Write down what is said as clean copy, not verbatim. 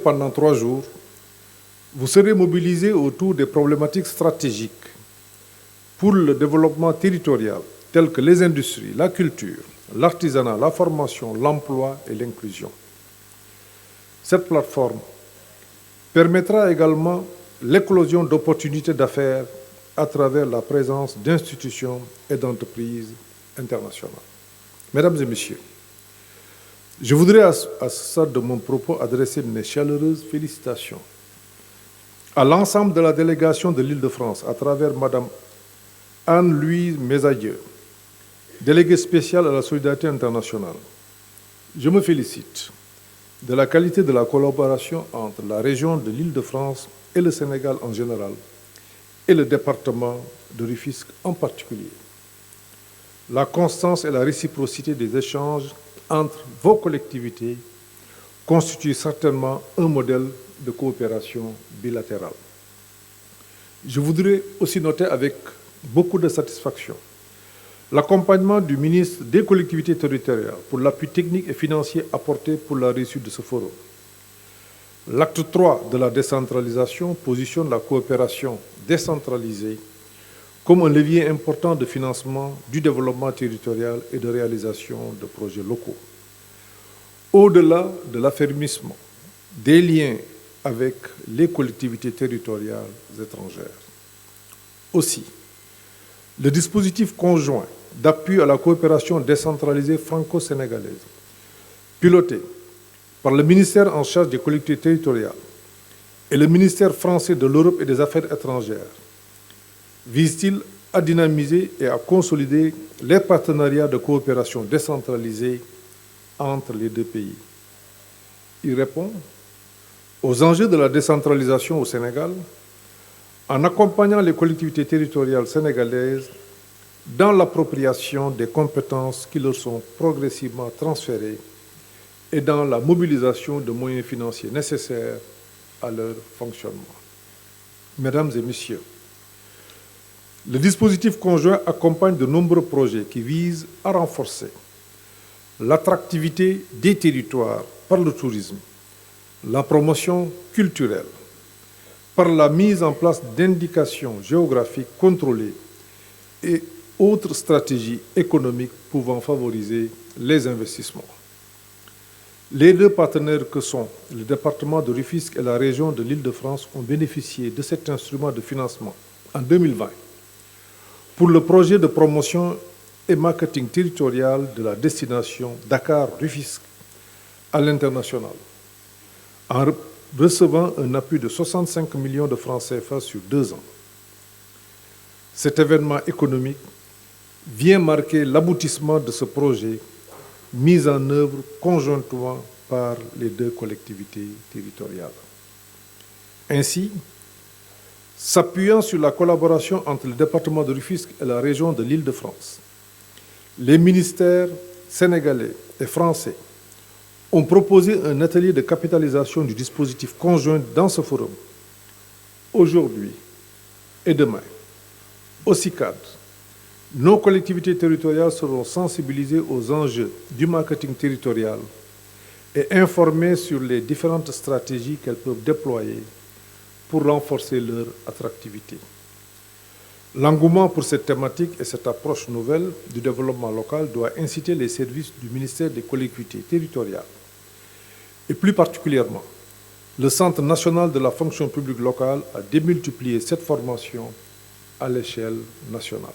pendant 3 jours, vous serez mobilisés autour des problématiques stratégiques pour le développement territorial, telles que les industries, la culture, l'artisanat, la formation, l'emploi et l'inclusion. Cette plateforme permettra également l'éclosion d'opportunités d'affaires à travers la présence d'institutions et d'entreprises internationales. Mesdames et messieurs, je voudrais à ce stade de mon propos adresser mes chaleureuses félicitations à l'ensemble de la délégation de l'Île-de-France à travers Madame Anne-Louise Mézadieu, déléguée spéciale à la solidarité internationale. Je me félicite de la qualité de la collaboration entre la région de l'Île-de-France et le Sénégal en général, et le département de Rufisque en particulier. La constance et la réciprocité des échanges entre vos collectivités constituent certainement un modèle de coopération bilatérale. Je voudrais aussi noter avec beaucoup de satisfaction l'accompagnement du ministre des collectivités territoriales pour l'appui technique et financier apporté pour la réussite de ce forum. L'acte 3 de la décentralisation positionne la coopération décentralisée comme un levier important de financement du développement territorial et de réalisation de projets locaux. Au-delà de l'affermissement des liens avec les collectivités territoriales étrangères. Aussi, le dispositif conjoint d'appui à la coopération décentralisée franco-sénégalaise, piloté par le ministère en charge des collectivités territoriales et le ministère français de l'Europe et des Affaires étrangères, vise-t-il à dynamiser et à consolider les partenariats de coopération décentralisée entre les deux pays. Il répond aux enjeux de la décentralisation au Sénégal en accompagnant les collectivités territoriales sénégalaises dans l'appropriation des compétences qui leur sont progressivement transférées et dans la mobilisation de moyens financiers nécessaires à leur fonctionnement. Mesdames et messieurs, le dispositif conjoint accompagne de nombreux projets qui visent à renforcer l'attractivité des territoires par le tourisme, la promotion culturelle, par la mise en place d'indications géographiques contrôlées et autres stratégies économiques pouvant favoriser les investissements. Les deux partenaires que sont le département de Rufisque et la région de l'Île-de-France ont bénéficié de cet instrument de financement en 2020 pour le projet de promotion et marketing territorial de la destination Dakar-Rufisque à l'international, en recevant un appui de 65 millions de francs CFA sur 2 ans. Cet événement économique vient marquer l'aboutissement de ce projet mis en œuvre conjointement par les deux collectivités territoriales. Ainsi, s'appuyant sur la collaboration entre le département de Rufisque et la région de l'Île-de-France, les ministères sénégalais et français ont proposé un atelier de capitalisation du dispositif conjoint dans ce forum. Aujourd'hui et demain, au CICAD, nos collectivités territoriales seront sensibilisées aux enjeux du marketing territorial et informées sur les différentes stratégies qu'elles peuvent déployer pour renforcer leur attractivité. L'engouement pour cette thématique et cette approche nouvelle du développement local doit inciter les services du ministère des collectivités territoriales et plus particulièrement le Centre national de la fonction publique locale à démultiplier cette formation à l'échelle nationale.